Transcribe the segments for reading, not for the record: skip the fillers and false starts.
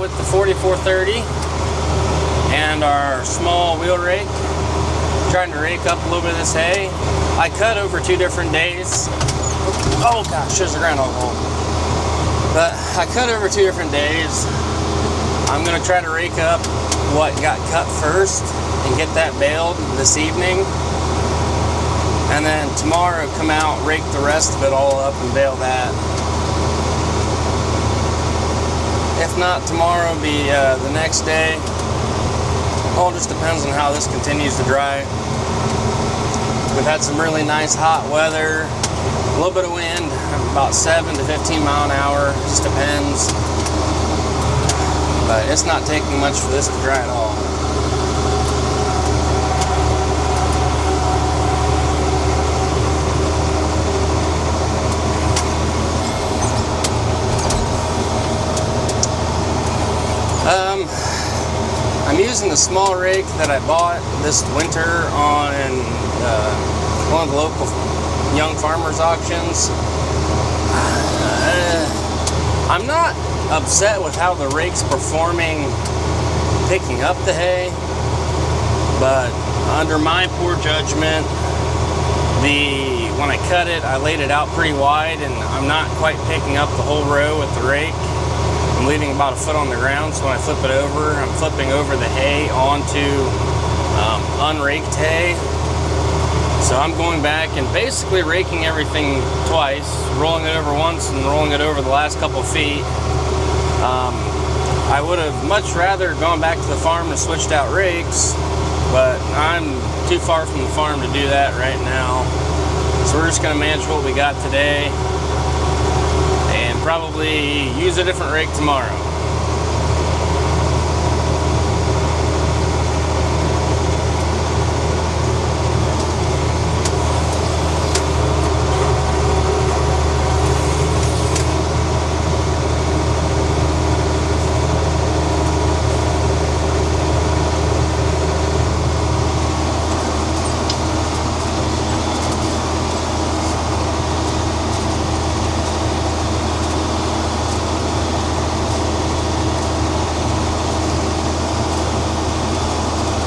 with the 4430 and our small wheel rake, trying to rake up a little bit of this hay. I cut over 2 different days. Oh gosh, there's a groundhog hole. But I cut over 2 different days. I'm gonna try to rake up what got cut first and get that baled this evening. And then tomorrow come out, rake the rest of it all up and bale that. If not tomorrow, it'll be the next day. All just depends on how this continues to dry. We've had some really nice hot weather, a little bit of wind, about 7 to 15 mile an hour, just depends. But it's not taking much for this to dry at all. I'm using the small rake that I bought this winter on one of the local young farmers auctions. I'm not upset with how the rake's performing picking up the hay, but under my poor judgment, when I cut it, I laid it out pretty wide and I'm not quite picking up the whole row with the rake. I'm leaving about 1 foot on the ground, so when I flip it over, I'm flipping over the hay onto unraked hay. So I'm going back and basically raking everything twice, rolling it over once and rolling it over the last couple feet. I would have much rather gone back to the farm and switched out rakes, but I'm too far from the farm to do that right now. So we're just going to manage what we got today and probably use a different rake tomorrow.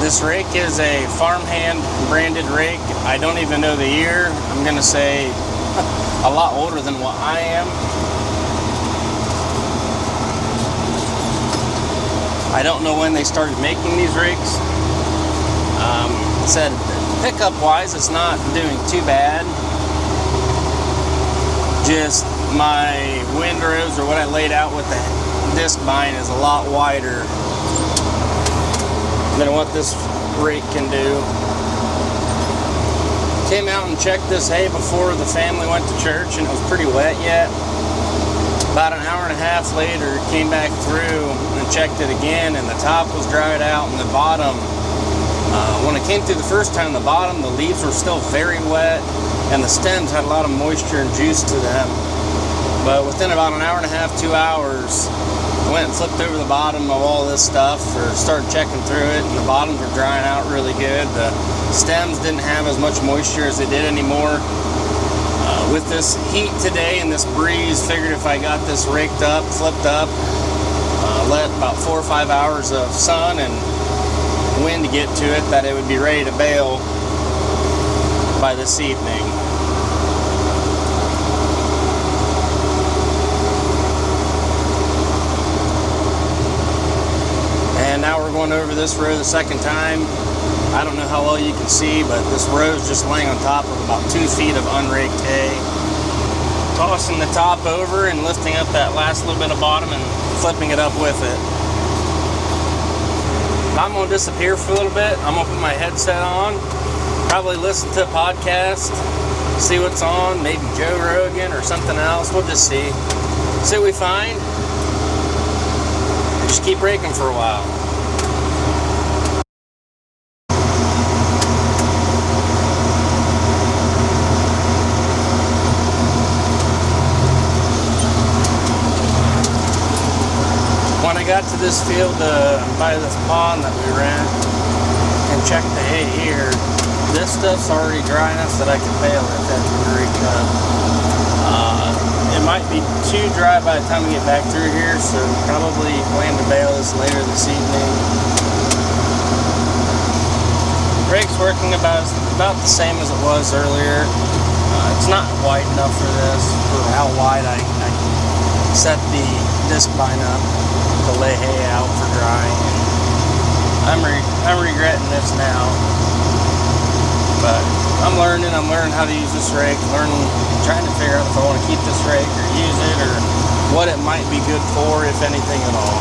This rake is a farmhand branded rake. I don't even know the year. I'm gonna say a lot older than what I am. I don't know when they started making these rakes. It said pickup wise it's not doing too bad. Just my windrows, or what I laid out with the disc bind, is a lot wider than what this rake can do. Came out and checked this hay before the family went to church and it was pretty wet yet. About an hour and a half later, came back through and checked it again, and the top was dried out and the bottom, when it came through the first time, the bottom, the leaves were still very wet and the stems had a lot of moisture and juice to them. But within about an hour and a half, 2 hours, went and flipped over the bottom of all this stuff, or started checking through it, and the bottoms were drying out really good. The stems didn't have as much moisture as they did anymore. With this heat today and this breeze, figured if I got this raked up, flipped up, let about 4 or 5 hours of sun and wind to get to it, that it would be ready to bale by this evening. And now we're going over this row the second time. I don't know how well you can see, but this row is just laying on top of about 2 feet of unraked hay. Tossing the top over and lifting up that last little bit of bottom and flipping it up with it. I'm going to disappear for a little bit. I'm going to put my headset on, probably listen to a podcast, see what's on, maybe Joe Rogan or something else. We'll just see what we find. Just keep raking for a while. When I got to this field by this pond that we rent and checked the hay here, this stuff's already dry enough that I can bale it. That's been raked up. it might be too dry by the time we get back through here, so probably plan to bale this later this evening. Rake's working about the same as it was earlier. It's not wide enough for this, for how wide I set the disc bind up to lay hay out for drying. I'm regretting this now, but I'm learning how to use this rake, trying to figure out if I want to keep this rake or use it, or what it might be good for, if anything at all.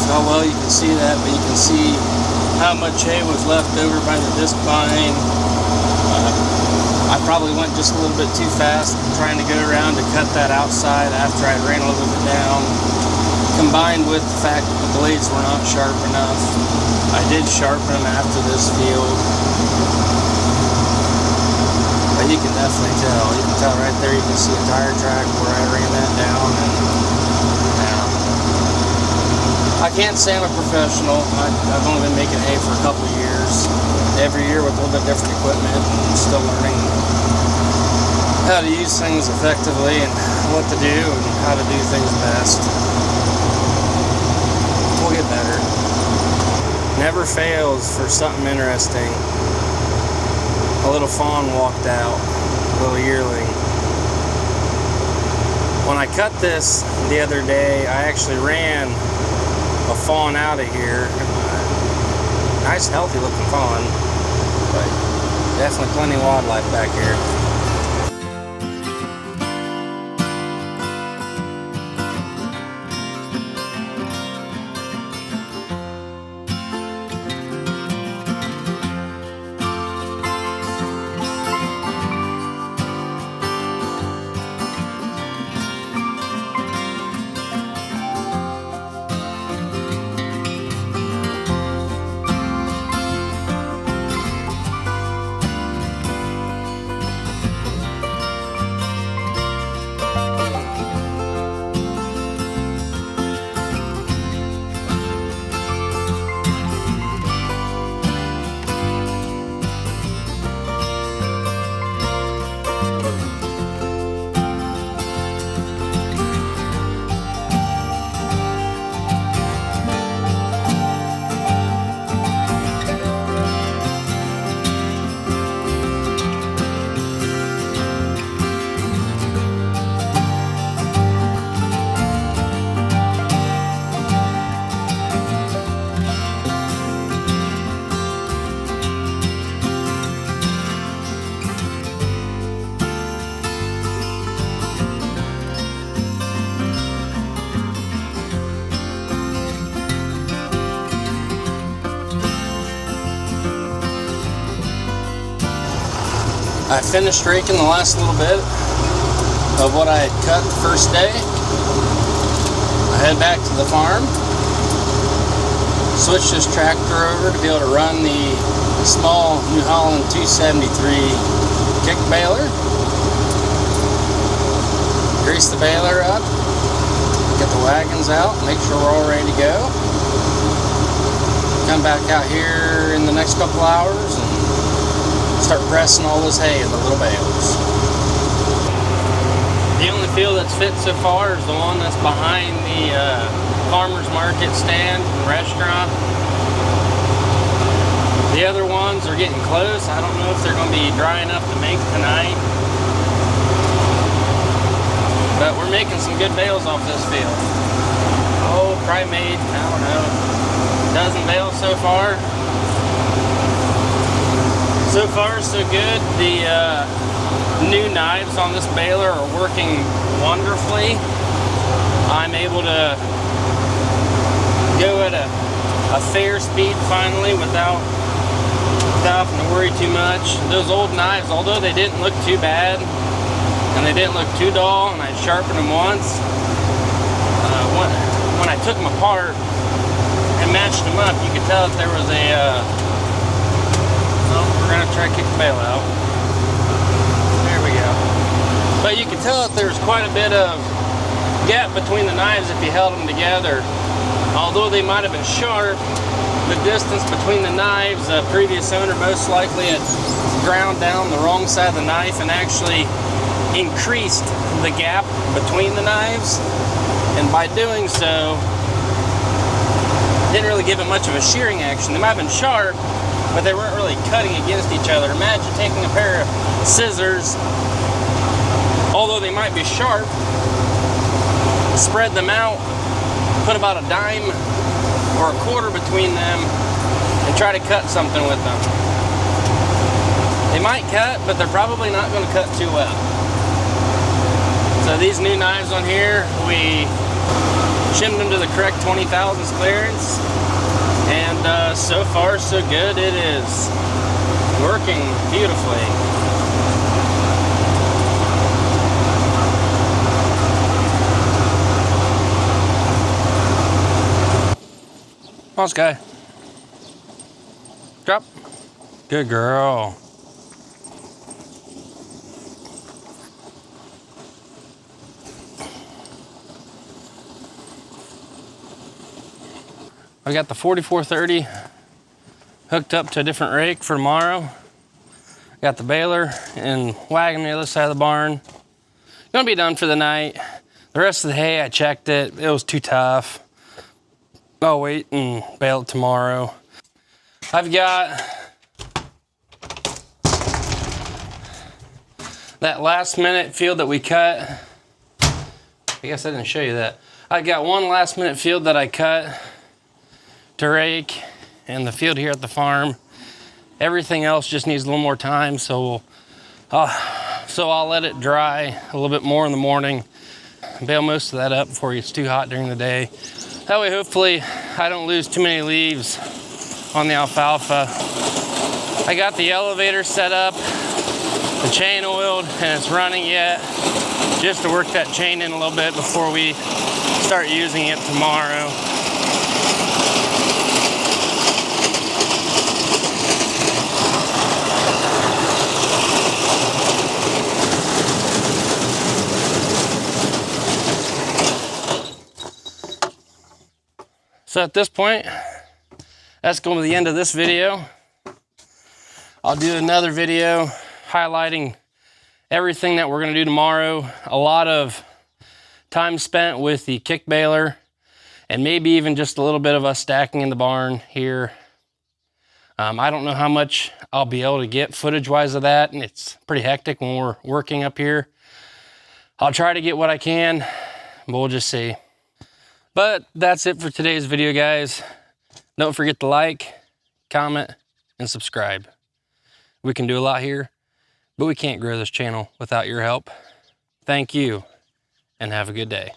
How well you can see that, but you can see how much hay was left over by the disc bind. I probably went just a little bit too fast trying to go around to cut that outside after I ran a little bit down, combined with the fact that the blades were not sharp enough. I did sharpen them after this field, but you can definitely tell. You can tell right there, you can see a tire track where I ran that down. And I can't say I'm a professional. I've only been making hay for a couple of years. Every year with a little bit different equipment, and still learning how to use things effectively and what to do and how to do things best. We'll get better. Never fails for something interesting. A little fawn walked out, a little yearling. When I cut this the other day, I actually ran a fawn out of here. Nice healthy looking fawn, but definitely plenty of wildlife back here. I finished raking the last little bit of what I had cut the first day. I head back to the farm, switch this tractor over to be able to run the small New Holland 273 kick baler. Grease the baler up, get the wagons out, make sure we're all ready to go. Come back out here in the next couple hours and start pressing all this hay in the little bales. The only field that's fit so far is the one that's behind the farmer's market stand and restaurant. The other ones are getting close. I don't know if they're going to be dry enough to make tonight, but we're making some good bales off this field. Oh, probably made, I don't know, a dozen bales so far. So far, so good. The new knives on this baler are working wonderfully. I'm able to go at a fair speed finally without having to worry too much. Those old knives, although they didn't look too bad and they didn't look too dull, and I sharpened them once, when I took them apart and matched them up, you could tell that there was a we're going to try to kick the bale out. There we go. But you can tell that there's quite a bit of gap between the knives if you held them together. Although they might have been sharp, the distance between the knives, the previous owner most likely had ground down the wrong side of the knife and actually increased the gap between the knives. And by doing so, didn't really give it much of a shearing action. They might have been sharp, but they weren't really cutting against each other. Imagine taking a pair of scissors, although they might be sharp, spread them out, put about a dime or a quarter between them, and try to cut something with them. They might cut, but they're probably not going to cut too well. So these new knives on here, we shimmed them to the correct 20 thousandths clearance, and so far so good. It is working beautifully. Come on, Sky. Drop. Good girl. I got the 4430 hooked up to a different rake for tomorrow. Got the baler and wagon on the other side of the barn. Gonna be done for the night. The rest of the hay, I checked it. It was too tough. I'll wait and bale it tomorrow. I've got that last minute field that we cut. I guess I didn't show you that. I got one last minute field that I cut to rake in the field here at the farm. Everything else just needs a little more time, so I'll let it dry a little bit more in the morning, bale most of that up before it gets too hot during the day. That way hopefully I don't lose too many leaves on the alfalfa. I got the elevator set up, the chain oiled, and it's running yet, just to work that chain in a little bit before we start using it tomorrow. So at this point, that's going to be the end of this video. I'll do another video highlighting everything that we're going to do tomorrow. A lot of time spent with the kick baler, and maybe even just a little bit of us stacking in the barn here. I don't know how much I'll be able to get footage-wise of that, and it's pretty hectic when we're working up here. I'll try to get what I can, but we'll just see. But that's it for today's video, guys. Don't forget to like, comment, and subscribe. We can do a lot here, but we can't grow this channel without your help. Thank you, and have a good day.